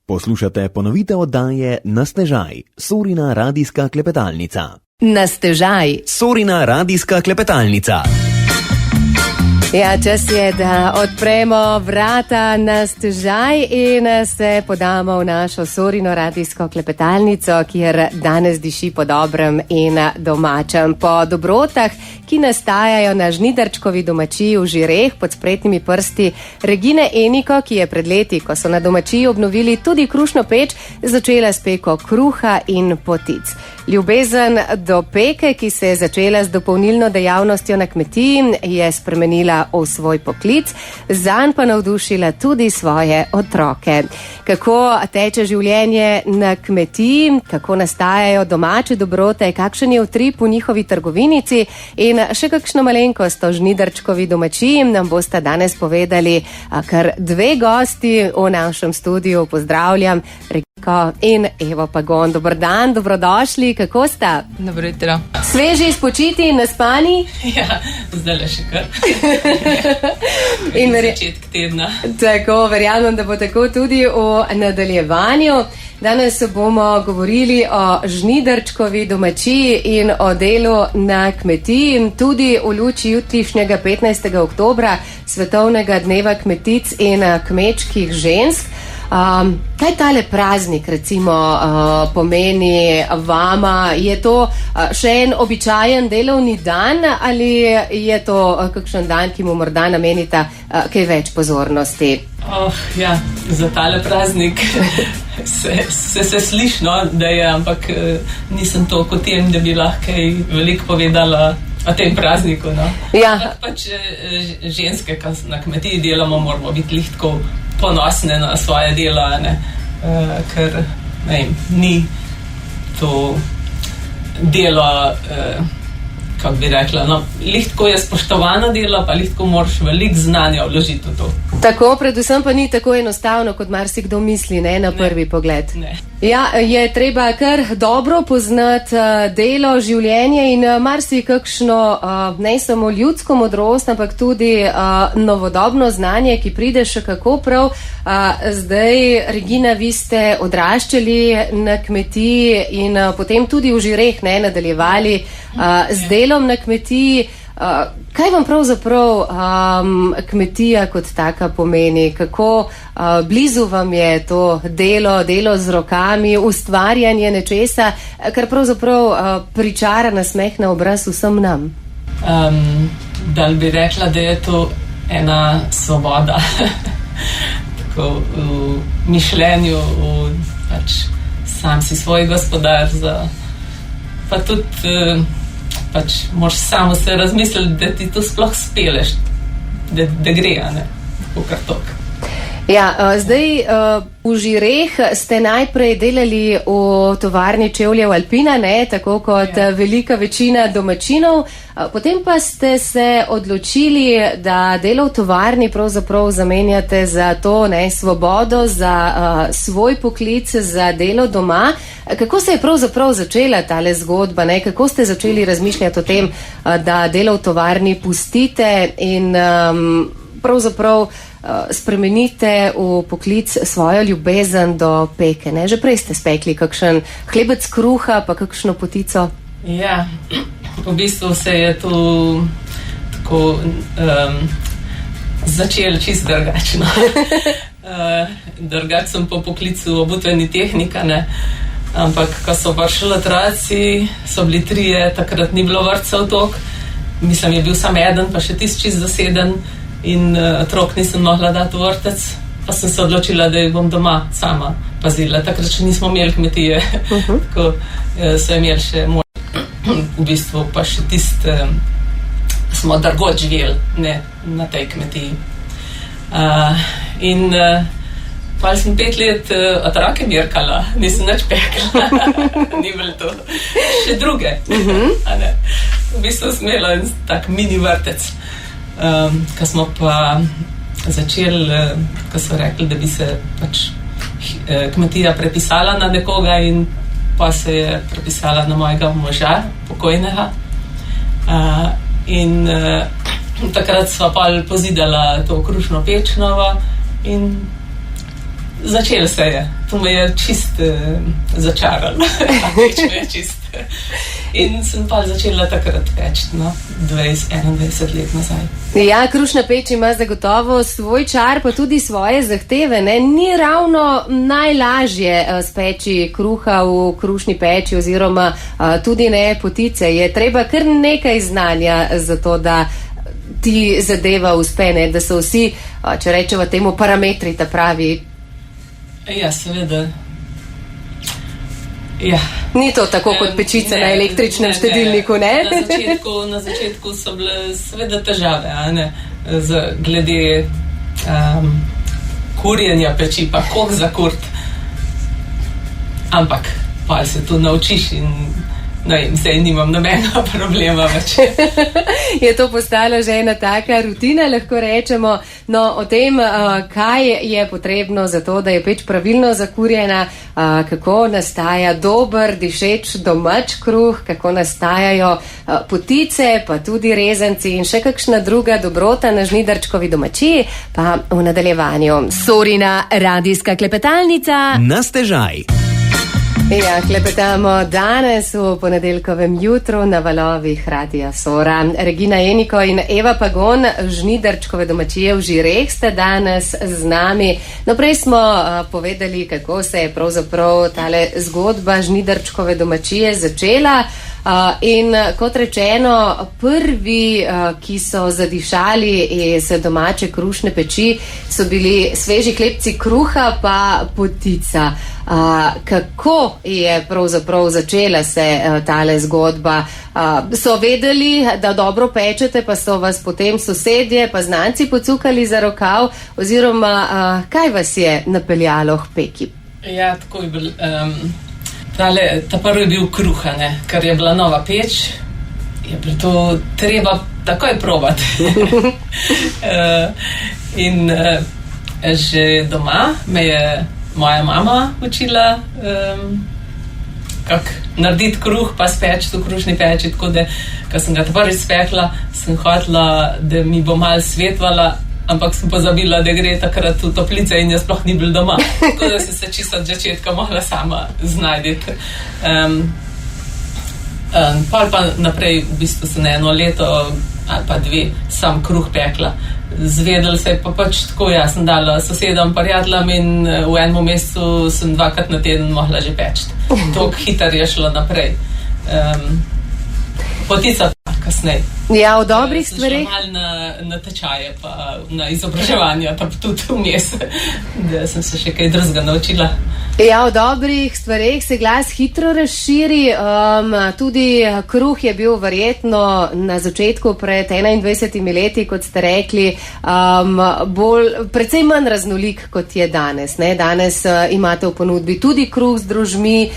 Poslušate ponovitev oddaje Na stežaj, Sorina radijska klepetalnica. Na stežaj, Sorina radijska klepetalnica. Ja, čas je, da odpremo vrata na stežaj in se podamo v našo Sorino radijsko klepetalnico, kjer danes diši po dobrem in domačem. Po dobrotah, ki nastajajo na Žnidarčkovi domačiji v Žireh pod spretnimi prsti Regine Eniko, ki je pred leti, ko so na domačiji obnovili tudi krušno peč, začela s peko kruha in potic. Ljubezen do peke, ki se je začela z dopolnilno dejavnostjo na kmetiji, je spremenila v svoj poklic, zanj pa navdušila tudi svoje otroke. Kako teče življenje na kmetiji, kako nastajajo domače dobrote, kakšen je utrip v njihovi trgovinici in še kakšno malenkost o Žnidarčkovi domačiji nam bosta danes povedali kar dve gosti v našem studiu. Pozdravljam Regino in Evo Pagon. Dober dan, dobrodošli, kako sta? Dobro jutro. Sveži, spočiti in naspani? Ja, zdaj le še kar. In začetek tedna. Tako, verjamem, da bo tako tudi v nadaljevanju. Danes bomo govorili o Žnidarčkovi domačiji in o delu na kmetiji, tudi v luči jutrišnjega 15. oktobra, svetovnega dneva kmetic in kmečkih žensk. Kaj tale praznik recimo pomeni vama? Je to še en običajen delovni dan ali je to kakšen dan, ki mu morda namenita kaj več pozornosti? Ja, za tale praznik se sliši, no, da je, ampak nisem toliko o tem, da bi lahko veliko povedala o tem prazniku. No. Ja. Pač ženske, ki na kmetiji delamo, moramo biti lihtko ponosne na svoje delo, ker ni to delo, kako bi rekla, lihtko je spoštovano delo, pa lihtko moraš veliko znanja vložiti v to. Tako, predvsem pa ni tako enostavno, kot marsikdo misli, na prvi pogled. Ne. Ja, je treba kar dobro poznati delo, življenje in marsikakšno ne samo ljudsko modrost, ampak tudi novodobno znanje, ki pride še kako prav. Zdaj, Regina, vi ste odraščali na kmetiji in potem tudi v Žireh nadaljevali z delom na kmetiji. Kaj vam pravzaprav kmetija kot taka pomeni? Kako blizu vam je to delo z rokami, ustvarjanje nečesa, kar pravzaprav pričara nasmeh na obraz vsem nam? Da bi rekla, da je to ena svoboda tako v mišljenju, pač sam si svoj gospodar, pa tudi pač moraš samo se razmisliti, da ti to sploh speleš, da gre, v kartok. Ja, zdaj v Žireh ste najprej delali v tovarni čevljev Alpina, tako kot velika večina domačinov, potem pa ste se odločili, da delo v tovarni pravzaprav zamenjate za to svobodo, za svoj poklic, za delo doma. Kako se je pravzaprav začela tale zgodba, kako ste začeli razmišljati o tem, da delo v tovarni pustite in pravzaprav spremenite v poklic svojo ljubezen do peke? Že prej ste spekli kakšen hlebec kruha, pa kakšno potico? Ja, v bistvu se je to tako začelo čisto drugačno. Drugače sem po poklicu obutveni tehnika, ampak ko so prišli otroci, so bili 3, takrat ni bilo vrtcev toliko. Mislim, je bil samo eden, pa še tisti čisto zaseden. In otrok nisem mogla dati v vrtec, pa sem se odločila, da jih bom doma sama pazila. Takrat še nismo imeli kmetije, tako so imeli še v bistvu pa še tiste, smo drugod živeli, na tej kmetiji. In pa sem 5 let otroke mirkala, nisem nič pekla, ni bilo to. Še druge, v bistvu sem imela en tak mini vrtec. Ko smo pa začeli, ko so rekli, da bi se pač kmetija prepisala na nekoga, in pa se je prepisala na mojega moža, pokojnega. In takrat sva pa pozidala to krušno peč novo in začel se je. To me je čist začaralo. In sem pa začela takrat peči, 20-21 let nazaj. Ja, krušna peč ima zagotovo svoj čar, pa tudi svoje zahteve. Ne? Ni ravno najlažje speči kruha v krušni peči oziroma tudi ne potice. Je treba kar nekaj znanja za to, da ti zadeva uspe, ne? Da so vsi, če rečemo temu, parametri ta pravi. Ja, seveda. Ja. Ni to tako kot pečica na električnem štedilniku, ne? Na začetku so bile seveda težave, glede kurjenja peči, pa koliko za kurt. Ampak pa se tu naučiš in zdaj nimam nobenega problema več. Je to postalo že ena taka rutina, lahko rečemo. No, o tem, kaj je potrebno za to, da je peč pravilno zakurjena, kako nastaja dober, dišeč domač kruh, kako nastajajo potice, pa tudi rezanci in še kakšna druga dobrota na Žnidarčkovi domačiji, pa v nadaljevanju. Sorina radijska klepetalnica. Na stežaj. Ja, klepetamo danes v ponedeljkovem jutru na valovih Radia Sora. Regina Jeniko in Eva Pagon, Žnidarčkove domačije v Žireh, ste danes z nami. No, prej smo povedali, kako se je pravzaprav tale zgodba Žnidarčkove domačije začela. In kot rečeno, prvi, ki so zadišali iz domače krušne peči, so bili sveži hlebci kruha pa potica. Kako je pravzaprav začela se tale zgodba? So vedeli, da dobro pečete, pa so vas potem sosedje pa znanci pocukali za rokav, oziroma kaj vas je napeljalo k peki? Ja, tako je bil. Ta prvi je bil kruha, ker je bila nova peč, je bilo to treba takoj probati. In že doma me je moja mama učila, kako narediti kruh pa speči v krušni peči, tako da, ko sem ga prvič spekla, sem hotela, da mi bo malo svetvala, ampak sem pozabila, da gre takrat v toplice in jaz sploh ni bil doma. Tako da sem se čisto od začetka mogla sama znajditi. Pol pa naprej, v bistvu sem 1 leto ali pa 2 sam kruh pekla. Zvedel se je pa pač tako, jaz sem dala sosedom, prijateljem in v enem mesecu sem 2-krat na teden mogla že peči. Toliko hitro je šlo naprej. Potica pa kasneje. Ja, v dobrih stvareh. Sem šla na tečaje pa na izobraževanje, pa tudi vmes, da sem se še kaj drugega naučila. Ja, v dobrih stvareh se glas hitro razširi. Tudi kruh je bil verjetno na začetku pred 21 leti, kot ste rekli, precej manj raznolik, kot je danes. Ne? Danes imate v ponudbi tudi kruh z drožmi,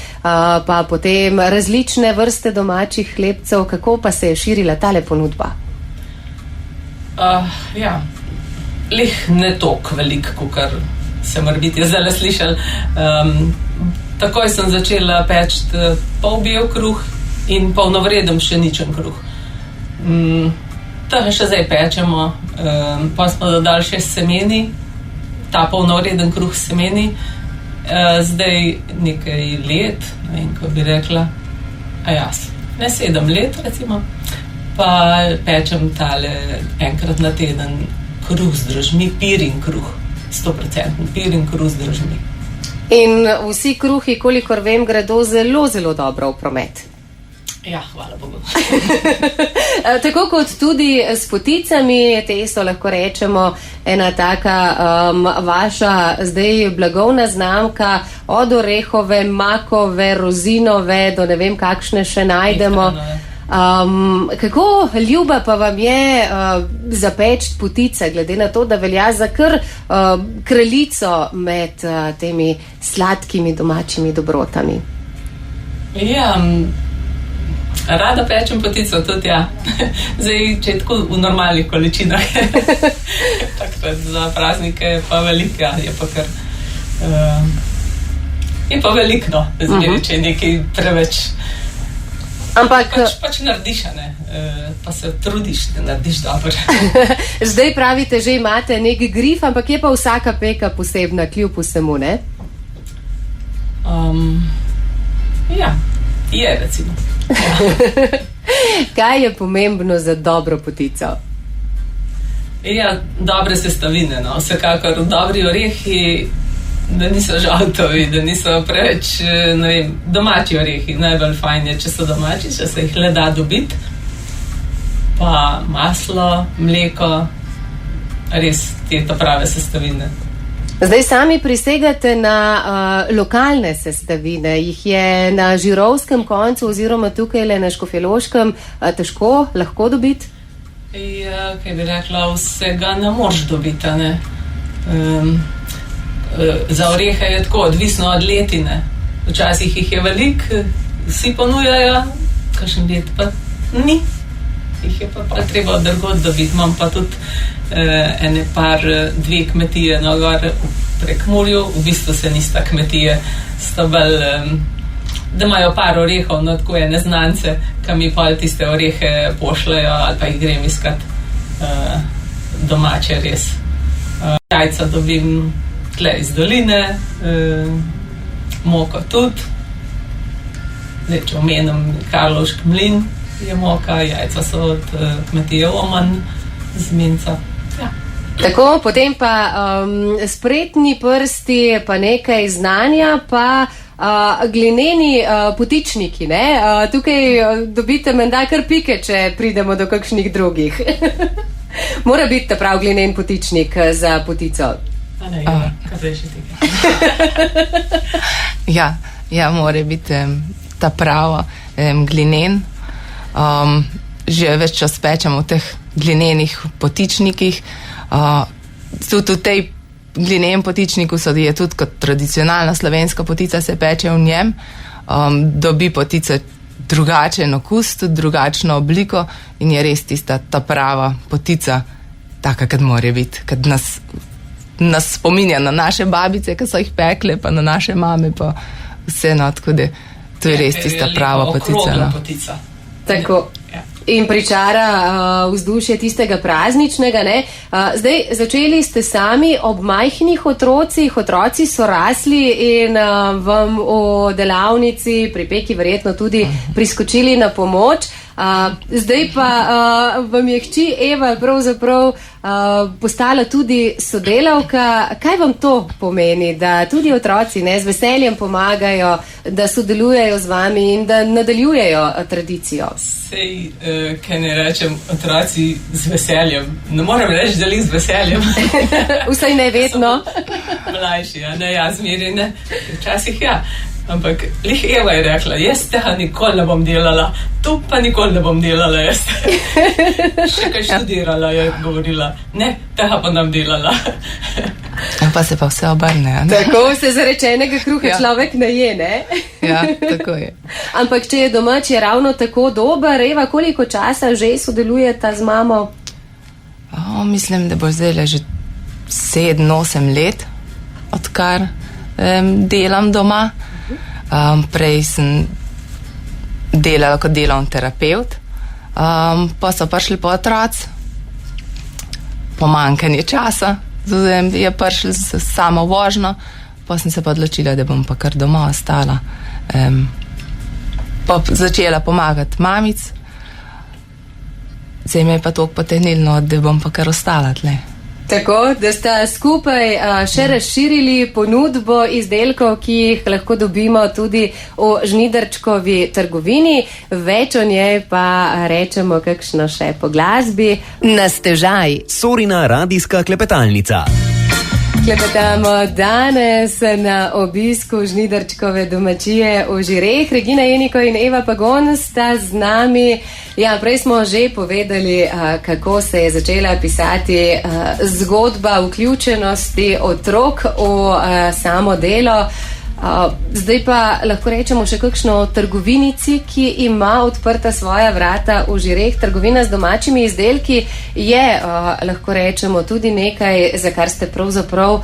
pa potem različne vrste domačih hlebcev. Kako pa se je širila tale ponudba? Ja, lih ne toliko velik, kakor se morbiti zdaj slišali. Takoj sem začela peči polbel kruh in polnovreden pšeničen kruh. Tega še zdaj pečemo, pa smo dodali še semeni, ta polnovreden kruh semeni. Zdaj nekaj let, ne vem, ko bi rekla, 7 let recimo, pa pečem tale enkrat na teden kruh z drožmi, pirin kruh, 100% pirin kruh z drožmi. In vsi kruhi, kolikor vem, gredo zelo, zelo dobro v promet. Ja, hvala Bogu. Tako kot tudi s poticami, te so, lahko rečemo, ena taka vaša zdaj blagovna znamka, od orehove, makove, rozinove, do ne vem kakšne še najdemo. Kako ljuba pa vam je zapeči potice, glede na to, da velja za kar kraljico med temi sladkimi domačimi dobrotami? Ja, rada pečem potico tudi, ja. Zdaj, če je tako v normalnih količinah. Takrat za praznike pa veliko, ja, je pa kar je pa veliko, no, zdaj, če je nekaj preveč Ampak pač narediš, ne? Pa se trudiš, da narediš dobro. Zdaj pravite, že imate nek grif, ampak je pa vsaka peka posebna, kljub vsemu, ne? Ja, je recimo. Kaj je pomembno za dobro potico? Ja, dobre sestavine, no. Vsekakor dobri orehi, da niso žaltovi, da niso preveč, ne vem, domači orehi. Najbolj fajn je, če so domači, če se jih le da dobiti. Pa maslo, mleko, res te prave sestavine. Zdaj sami prisegate na lokalne sestavine. Jih je na Žirovskem koncu oziroma tukaj le na Škofjeloškem težko, lahko dobiti? Ja, kaj bi rekla, vsega ne moreš dobiti, ne. Za orehe je tako, odvisno od letine. Včasih jih je veliko, vsi ponujajo, kakšen let pa ni. Jih je pa treba drugod dobiti. Imam pa tudi dve kmetije na gor prek Murju, v bistvu se nista kmetije, sta bolj, da imajo par orehov, no tako je neznance, ki mi pa tiste orehe pošljajo ali pa jih grem iskat domače res. Jajca dobim tle iz doline, moko tudi. Zdaj, če omenim Karlovški mlin, je moka, jajca so od kmetije Oman z Minca. Ja. Tako, potem pa spretni prsti, pa nekaj znanja, pa glineni potičniki, ne? Tukaj dobite menda kar pike, če pridemo do kakšnih drugih. Mora biti ta prav glinen potičnik za potico. Ne, kaj še tega? Ja, mora biti ta pravo glinen. Že več čas pečemo v teh glinenih potičnikih. Tudi v tej glinenem potičniku je tudi kot tradicionalna slovenska potica, se peče v njem. Dobi potica drugačen okus, tudi drugačno obliko in je res tista ta prava potica, taka, kad mora biti, kad nas spominja na naše babice, ki so jih pekle, pa na naše mame, pa vse, no, tako da to je res tista prava potica. Okrogla potica. Tako. Ja. In pričara vzdušje tistega prazničnega, ne? Zdaj, začeli ste sami ob majhnih otrocih, otroci so rasli in vam v delavnici pri peki verjetno tudi priskočili na pomoč. Zdaj pa vam je hči Eva pravzaprav postala tudi sodelavka. Kaj vam to pomeni, da tudi otroci z veseljem pomagajo, da sodelujejo z vami in da nadaljujejo tradicijo? Sej, kaj ne rečem, otroci z veseljem. Ne moram reči, da li z veseljem. Vsaj ne vedno. Mlajši, ne, jaz zmeri, ne. Včasih ja. Ampak lih Eva je rekla, jaz tega nikoli ne bom delala, tu pa nikoli ne bom delala, jaz. Še kaj študirala, je govorila, ne, tega pa nam delala. Pa se pa vse obrne, ne? Tako se zarečenega kruha človek ne je, ne? Ja, tako je. Ampak če je domač, je ravno tako dober. Eva, koliko časa že sodelujeta z mamo? Mislim, da bo zdaj že 7-8 let, odkar delam doma. Prej sem delala kot delovni terapeut, pa so prišli po otroci, pomanjkanje časa, je prišli s samo vožnjo, pa sem se pa odločila, da bom pa kar doma ostala. Pa začela pomagati mamic, zdaj me je pa toliko potegnilo, da bom pa kar ostala tle. Tako, da sta skupaj še razširili ponudbo izdelkov, ki jih lahko dobimo tudi v Žnidarčkovi trgovini. Več o njej pa rečemo kakšno še po glasbi. Na stežaj. Sorina radijska klepetalnica. Klepetamo danes na obisku Žnidarčkove domačije v Žireh. Regina Jeniko in Eva Pagon sta z nami. Ja, prej smo že povedali, kako se je začela pisati zgodba vključenosti otrok v samo delo. Zdaj pa lahko rečemo še kakšno trgovinici, ki ima odprta svoja vrata v Žireh. Trgovina z domačimi izdelki je, lahko rečemo, tudi nekaj, za kar ste pravzaprav,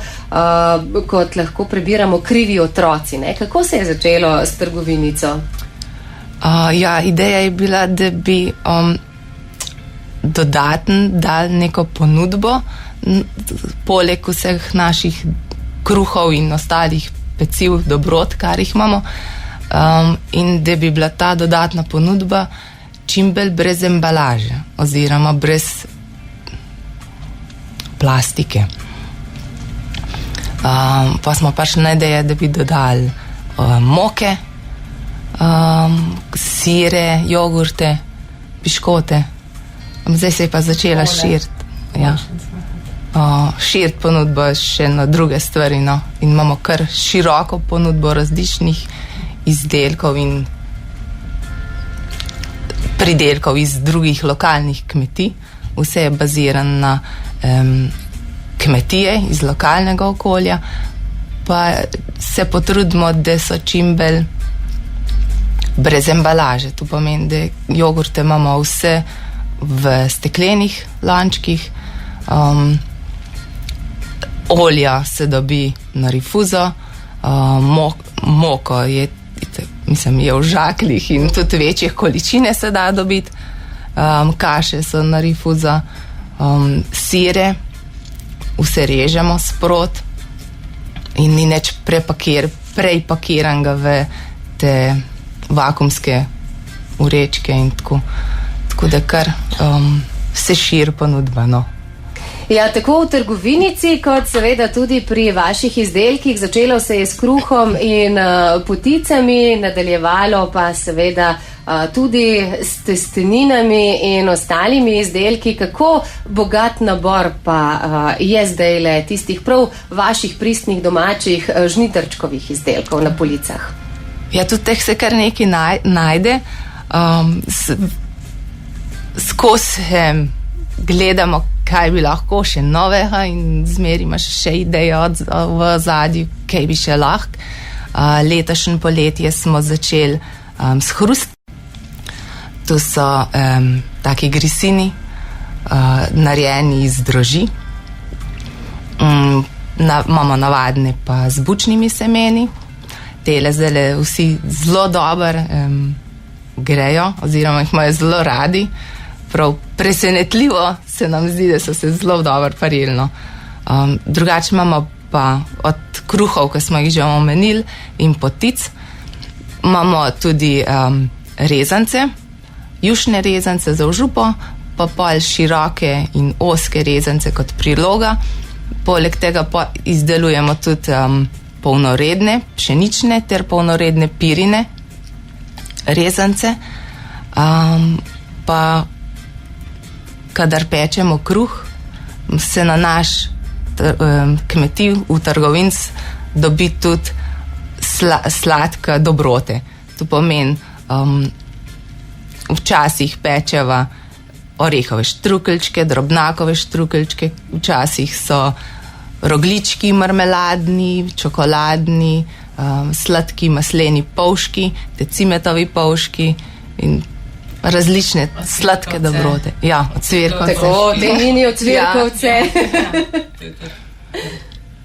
kot lahko prebiramo, krivi otroci, ne? Kako se je začelo s trgovinico? Ja, ideja je bila, da bi dodaten dal neko ponudbo, poleg vseh naših kruhov in ostalih peciv, dobrot, kar jih imamo, in da bi bila ta dodatna ponudba čim bolj brez embalaže oziroma brez plastike. Pa smo pač na ideje, da bi dodali moke, sire, jogurte, piškote. Zdaj se je pa začela širiti. Ja. Širiti ponudbo še na druge stvari, no. In imamo kar široko ponudbo različnih izdelkov in pridelkov iz drugih lokalnih kmetij. Vse je baziran na kmetije iz lokalnega okolja, pa se potrudimo, da so čim bolj brez embalaže. To pomeni, da jogurte imamo vse v steklenih lančkih, olja se dobi na rifuzo, moko je, mislim, je v žaklih in tudi večjih količine se da dobiti, kaše so na rifuzo, sire, vse režemo sprot in ni neč prej pakiranega v te vakumske vrečke in tako da kar se širi ponudba, no. Ja, tako v trgovinici, kot seveda tudi pri vaših izdelkih. Začelo se je s kruhom in poticami, nadaljevalo pa seveda tudi s testeninami in ostalimi izdelki. Kako bogat nabor pa je zdajle tistih prav vaših pristnih domačih žnidarčkovih izdelkov na policah? Ja, tudi teh se kar nekaj najde. Skozi gledamo, kaj bi lahko še novega in zmeri imaš še idejo v zadju, kaj bi še lahko. Letošnje poletje smo začeli s hrust. To so taki grisini, narejeni iz droži. Imamo navadne pa z bučnimi semeni. Tele zdaj vsi zelo dobro grejo, oziroma jih imajo zelo radi. Prav presenetljivo se nam zdi, da so se zelo dobro parili, no. Drugače imamo pa od kruhov, ki smo jih že omenili, in potic, imamo tudi rezance, jušne rezance za v župo, pa pol široke in ozke rezance kot priloga. Poleg tega pa izdelujemo tudi polnoredne, pšenične ter polnoredne pirine rezance. Pa kadar pečemo kruh, se na naš kmetij v trgovinc dobi tudi sladke dobrote. To pomeni, včasih pečeva orehove štrukeljčke, drobnakove štrukeljčke, včasih so roglički marmeladni, čokoladni, sladki masleni polški, te cimetovi polški in različne sladke dobrote. Ja, od cvirkovce. Tako, te mini od cvirkovce.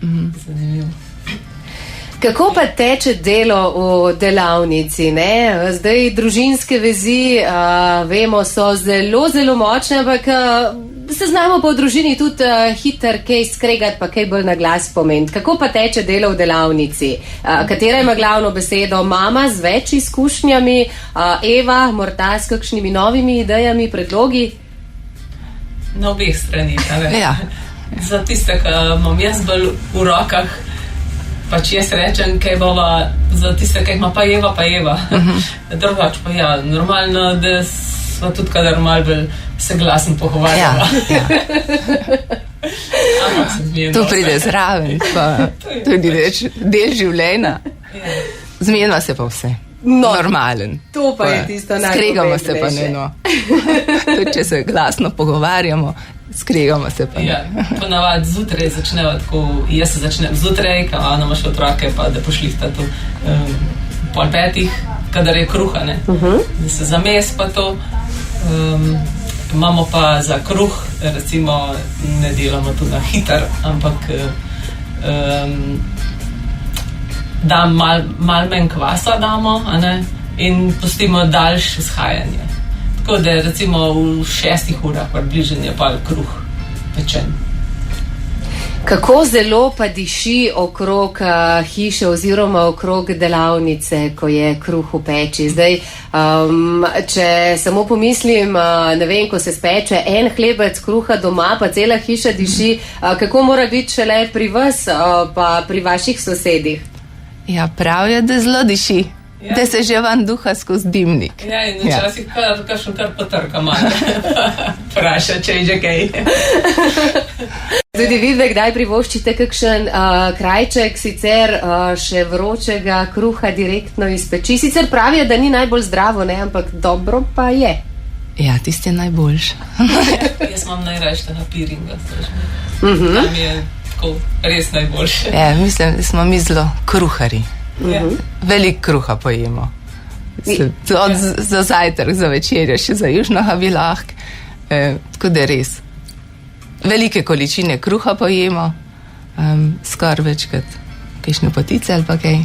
Zanimivo. Kako pa teče delo v delavnici, ne? Zdaj družinske vezi, vemo, so zelo, zelo močne, ampak se znamo pa v družini tudi hiter kaj skregati, pa kaj bolj na glas pomeniti. Kako pa teče delo v delavnici? Katera ima glavno besedo? Mama z več izkušnjami, Eva morda s kakšnimi novimi idejami, predlogi? Na obeh stranih, Ja. Za tiste, ki imam jaz bolj v rokah, pač jaz rečem, kaj bova, za tiste, kaj ima pa Eva. Drugač pa ja, normalno, da smo tudi kadar malo bolj se glasen pogovarjala. To pride zraven, pa tudi del življenja. Zmenjava se pa vse. Normalen. To pa je tisto skregamo se pa ne, no. Tudi če se glasno pogovarjamo, skregamo se pa ne. Ja, ponavadi zjutraj začneva tako, jaz se začnem zjutraj, ko ona ima še otroke, pa da pošlihta to 4:30, kadar je kruha, ne. Da se zames pa to. Imamo pa za kruh, recimo, ne delamo to na hiter, ampak dam mal manj kvasa damo, a ne, in pustimo daljše shajanje. Tako da recimo v 6 urah približno je pa kruh pečen. Kako zelo pa diši okrog hiše oziroma okrog delavnice, ko je kruh v peči? Zdaj, če samo pomislim, ne vem, ko se speče en hlebec kruha doma, pa cela hiša diši, kako mora biti šele pri vas, pa pri vaših sosedih? Ja, prav je, da zelo diši. Ja. Da se že van duha skozi dimnik. Ja, in včasih kar potrka malo. Praša, če je že kaj. Tudi vi kdaj privoščite kakšen krajček, sicer še vročega kruha direktno iz peči. Sicer pravijo, da ni najbolj zdravo, ne, ampak dobro pa je. Ja, tisti je najboljši. Jaz imam najrajši tega piringa. Tam je tako res najboljše. Ja, mislim, da smo mi zelo kruhari. Veliko kruha pojemo. Za zajtrk, za večerjo, še za južnoga bi lahko. Tako da res. Velike količine kruha pojemo, skoraj večkrat kakšne potice ali pa kaj.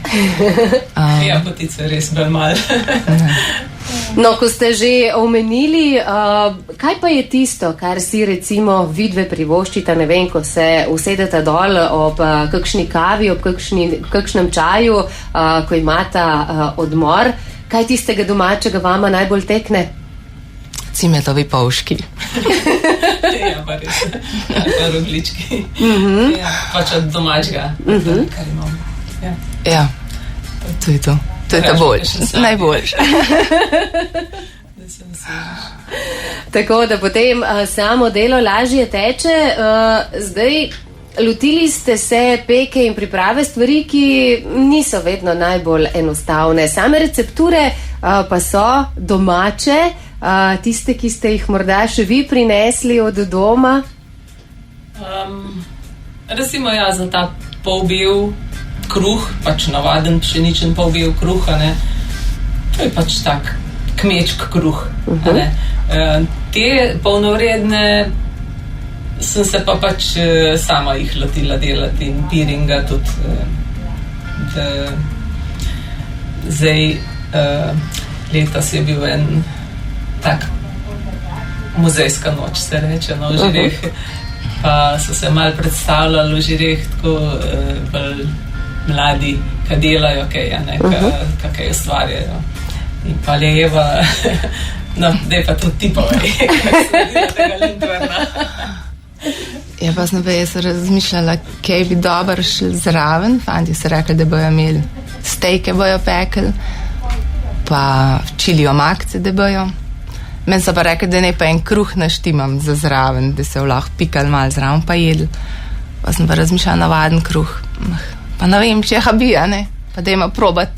Ja, potice res bolj malo. No, ko ste že omenili, kaj pa je tisto, kar si recimo vidve privoščita, ne vem, ko se usedete dol ob kakšni kavi, ob kakšnem čaju, ko imata odmor, kaj tistega domačega vama najbolj tekne? Cimetovi polški. Ja, pa res. Pa roglički. Ja, pač od domačega, kar imamo. Ja, to je to. To je ta boljš, najboljš. Tako da potem samo delo lažje teče. Zdaj, lotili ste se peke in priprave stvari, ki niso vedno najbolj enostavne. Same recepture pa so domače, tiste, ki ste jih morda še vi prinesli od doma. Recimo ja, za ta polbel kruh, pač navaden pšeničen polbel kruh, ne? To je pač tak kmečk kruh. Ne? Te polnovredne sem se pa pač sama jih lotila delati in piringa tudi. Zdaj letos je bil en tak muzejska noč, se reče, no, v Žireh. Pa so se malo predstavljali v Žireh tako mladi, ki delajo kaj, ne, kaj ustvarjajo. In pa Lejeva, no, da je pa tudi tipovej, kako se dela tega Lindverna. Ja, pa sem pa jaz razmišljala, kaj bi dobro šli zraven. Fanti so rekli, da bojo imeli stejke bojo pekli, pa čili omakce, da bojo. Meni so pa rekli, da ne pa en kruh naštimam za zraven, da se lahko pikali malo zraven pa jedli. Pa sem pa razmišljala navaden kruh. Pa ne vem, če bi, ne? Pa da ima probat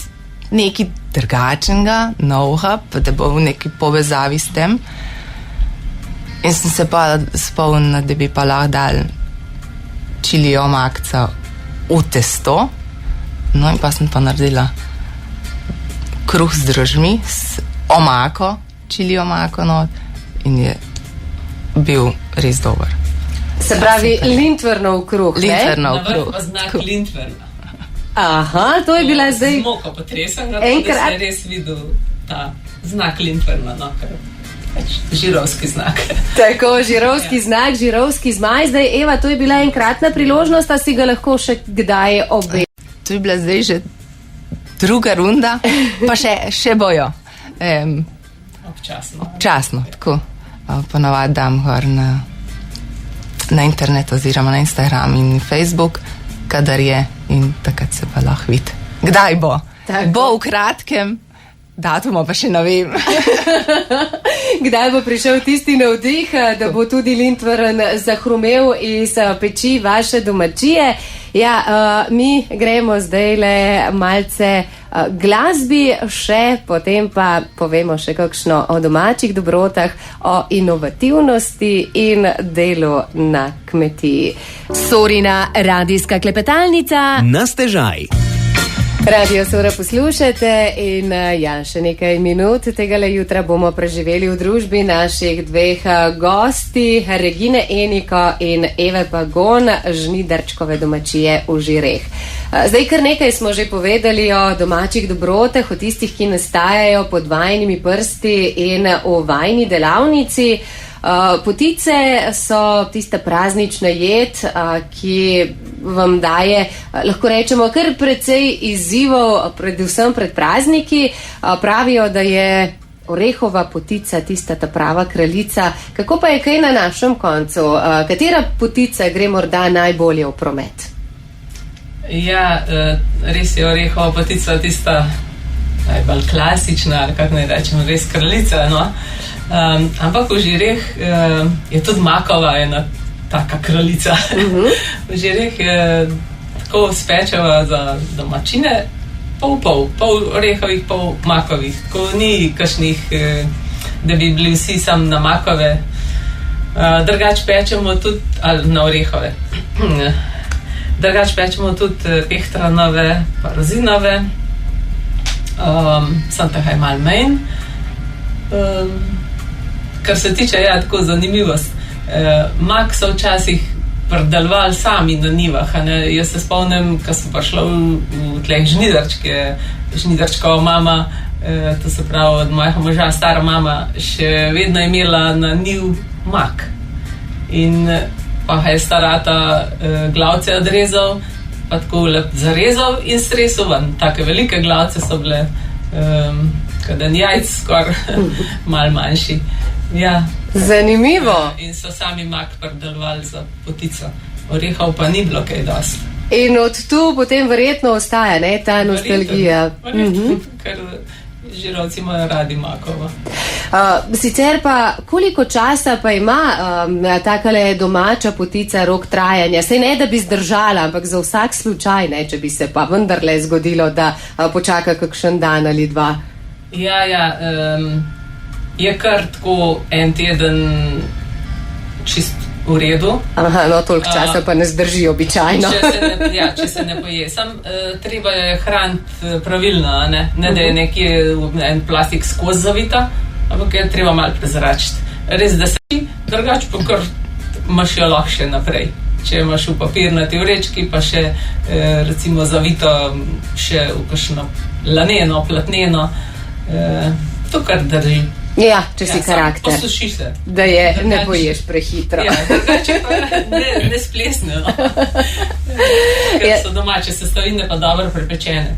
nekaj drugačnega, novega, pa da bo v neki povezavi s tem. In sem se pa spomnila, da bi pa lahko dal čili omakca v testo. No in pa sem pa naredila kruh z drožmi, s omako, čili omako not, in je bil res dober. Se pravi, Lindvernov kruh, ne? Lindvernov kruh. Na vrh pa znak Lindverna. Aha, to je bila zdaj... Z moko potresem, da se je res videl ta znak Lindverna, no, kar žirovski znak. Tako, žirovski znak, žirovski zmaj. Zdaj, Eva, to je bila enkratna priložnost, a si ga lahko še kdaj obe? To je bila zdaj že druga runda, pa še bojo. Občasno, tako. Ponavadi dam gor na internet oziroma na Instagram in Facebook, kadar je, in takrat se pa lahko vidi. Kdaj bo? Tako. Bo v kratkem, datuma pa še ne vem. Kdaj bo prišel tisti navdih, da bo tudi Lindvern zahrumel iz peči vaše domačije? Ja, mi gremo zdajle malce glasbi še, potem pa povemo še kakšno o domačih dobrotah, o inovativnosti in delu na kmetiji. Sorina radijska klepetalnica. Na stežaj. Radio Sora poslušate in še nekaj minut tegale jutra bomo preživeli v družbi naših dveh gosti, Regine Eniko in Eve Pagon, žnidarčkove domačije v Žireh. Zdaj kar nekaj smo že povedali o domačih dobrotah, o tistih, ki nastajajo pod vajnimi prsti in o vajni delavnici. Potice so tista praznična jed, ki vam daje, lahko rečemo, kar precej izzivov, predvsem pred prazniki. Pravijo, da je orehova potica tista ta prava kraljica. Kako pa je kaj na našem koncu? Katera potica gre morda najbolje v promet? Ja, res je orehova potica tista najbolj klasična, ali kako naj rečem, res kraljica, no. Ampak v Žireh je tudi makova ena taka kraljica. V Žireh tako spečeva za domačine pol orehovih, pol makovih. Tako ni kakšnih, da bi bili vsi sam na makove. Drugač pečemo tudi, ali na orehove. Drugač pečemo tudi pehtranove, pa rozinove. Sem tako malo manj. Kar se tiče, ja, tako zanimivost. Mak so včasih predelovali sami na njivah. Jaz se spomnim, ko sem prišla v tleh žnidarčkova mama, to se pravi od mojega moža, stara mama, še vedno imela na njiv mak. In pa je starata glavce odrezal, pa tako lep zarezal in stresel ven. Take velike glavce so bile, kaden jajc, skor malo manjši. Ja. Zanimivo. In so sami mak predelovali za potico. Orehov pa ni bilo kaj dosti. In od tu potem verjetno ostaja, ne, ta nostalgija. Ker Žirovci imajo radi makovo. Sicer pa, koliko časa pa ima takale domača potica rok trajanja? Sej ne, da bi zdržala, ampak za vsak slučaj, ne, če bi se pa vendarle zgodilo, da počaka kakšen dan ali dva. Ja, je kar tako en teden čist v redu. Aha, no, toliko časa pa ne zdrži običajno. Če se ne poje. Sam treba je hraniti pravilno, ne da je nekje en plastik skozi zavita, ampak je treba malo prezračiti. Res, da se drugač pa kar imaš jo lahko še naprej. Če imaš v papirnati vrečki, pa še recimo zavito še v kakšno laneno, platneno, to kar drži. Ja, če si karakter. Posuši se. Da je ne poješ prehitro. Ja, drugače pa ne splesne, no. Ker so domače sestavine pa dobro prepečene.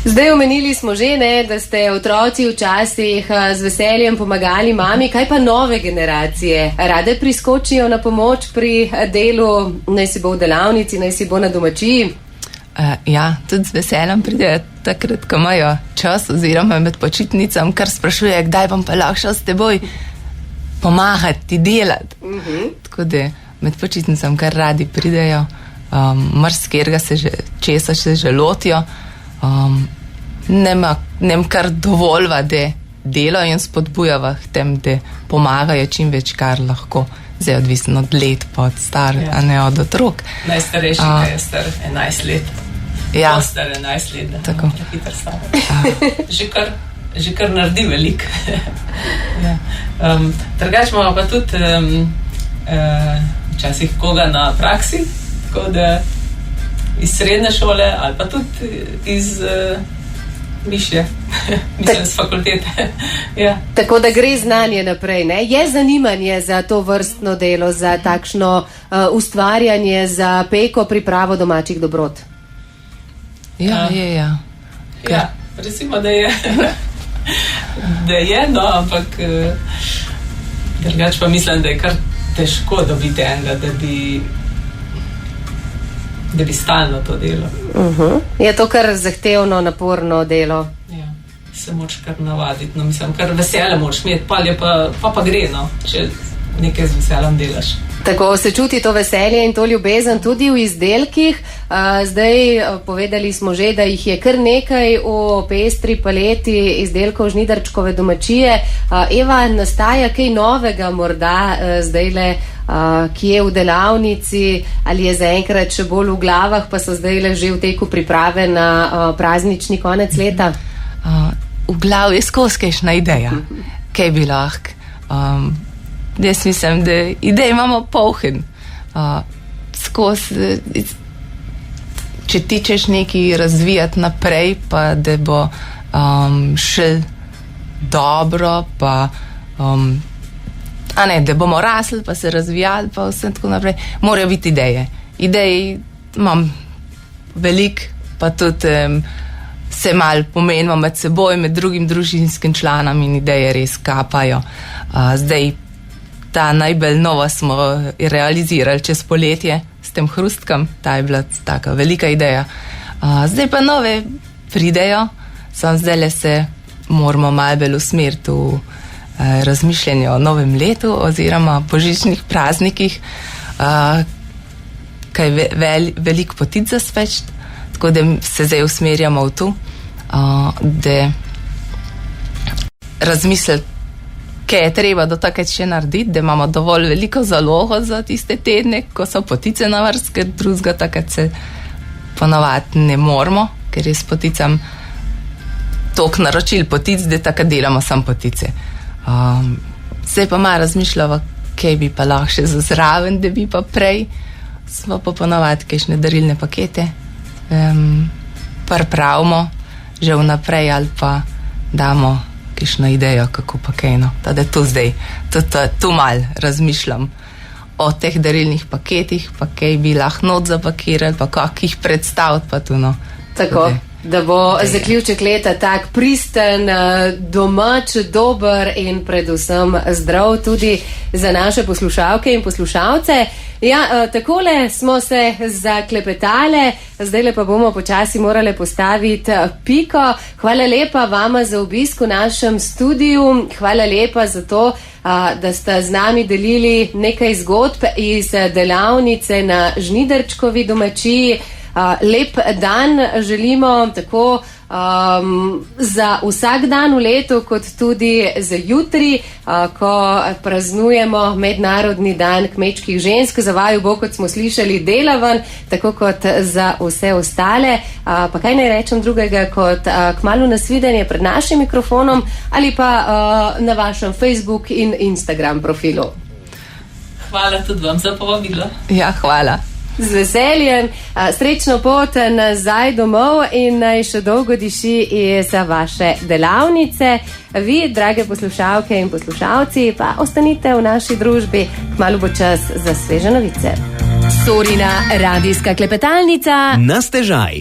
Zdaj omenili smo že, ne, da ste otroci včasih z veseljem pomagali mami. Kaj pa nove generacije? Rade priskočijo na pomoč pri delu, naj si bo v delavnici, naj si bo na domačiji? Ja, tudi z veseljem pridejo takrat, ko imajo čas oziroma med počitnicam, kar sprašuje, kdaj bom pa lahko šel s teboj pomagati, delati. Tako da med počitnicam kar radi pridejo, marsikjerga česa se že lotijo, nem kar dovoljva, da delo in spodbujava k tem, da pomagajo čim več, kar lahko. Zdaj odvisno od let, pa od star, a ne od otrok. Najstarejši, ki je star 11 let. Ja. Star 11 let, ne? Tako. Hitro star. Že kar naredi veliko. Ja. Drugač imamo pa tudi včasih koga na praksi, tako da iz srednje šole ali pa tudi iz višje, mislim, z fakultete. Ja. Tako da gre znanje naprej, ne? Je zanimanje za to vrstno delo, za takšno ustvarjanje, za peko, pripravo domačih dobrot? Ja. Ja, recimo, da je. Da je, no, ampak drugač pa mislim, da je kar težko dobiti enega, da bi stalno to delo. Je to kar zahtevno, naporno delo? Ja, se moraš kar navaditi, no, mislim, kar veselje moraš imeti, pa gre, no, če nekaj z veseljem delaš. Tako se čuti to veselje in to ljubezen tudi v izdelkih. Zdaj povedali smo že, da jih je kar nekaj v pestri paleti izdelkov žnidarčkove domačije. Eva, nastaja kaj novega morda zdajle kje v delavnici, ali je zaenkrat še bolj v glavah, pa so zdaj le že v teku priprave na praznični konec leta? V glavi je skozi kakšna ideja, kaj bi lahko. Jaz mislim, da idej imamo polhen. Skozi, če ti češ nekaj razvijati naprej, pa da bo šel dobro, pa da bomo rasli, pa se razvijali, pa vse tako naprej. Morajo biti ideje. Idej imam veliko, pa tudi se malo pomenimo med seboj, med drugim družinskim članom in ideje res kapajo. Zdaj ta najbolj nova smo realizirali čez poletje s tem hrustkom, ta je bila taka velika ideja. Zdaj pa nove pridejo, samo zdaj se moramo malo bolj usmeriti v razmišljanje o novem letu oziroma božičnih praznikih, kaj veliko potit za speč, tako da se zdaj usmerjamo v to, da razmisliti, kaj je treba do takrat še narediti, da imamo dovolj veliko zalogo za tiste tedne, ko so potice na vrst, ker drugega takrat se ponavadi ne moramo, ker res poticam toliko naročil potic, da takrat delamo sam potice. Zdaj pa malo razmišljava, kaj bi pa lahko še zraven, da bi pa prej smo pa ponavadi kakšne darilne pakete pripravimo že vnaprej ali pa damo kakšno idejo, kako pa kaj, no. Tada tu zdaj, tu malo razmišljam o teh darilnih paketih, pa kaj bi lahko not zapakirali, pa kako jih predstaviti, pa tu, no. Tako, da bo zaključek leta tak pristen, domač, dober in predvsem zdrav tudi za naše poslušalke in poslušalce. Ja, takole smo se zaklepetale, zdaj pa bomo počasi morali postaviti piko. Hvala lepa vama za obisk v našem studiu, hvala lepa za to, da ste z nami delili nekaj zgodb iz delavnice na Žnidarčkovi domačiji. Lep dan želimo tako za vsak dan v letu, kot tudi za jutri, ko praznujemo Mednarodni dan kmečkih žensk. Za vaju bo, kot smo slišali, delavan, tako kot za vse ostale. Pa kaj naj rečem drugega, kot kmalu nasvidenje pred našim mikrofonom ali pa na vašem Facebook in Instagram profilu. Hvala tudi vam za povabilo. Ja, hvala. Z veseljem, srečno pot nazaj domov in naj še dolgo diši za vaše delavnice. Vi, drage poslušalke in poslušalci, pa ostanite v naši družbi, kmalu bo čas za sveže novice. Sorina radijska klepetalnica Na stežaj.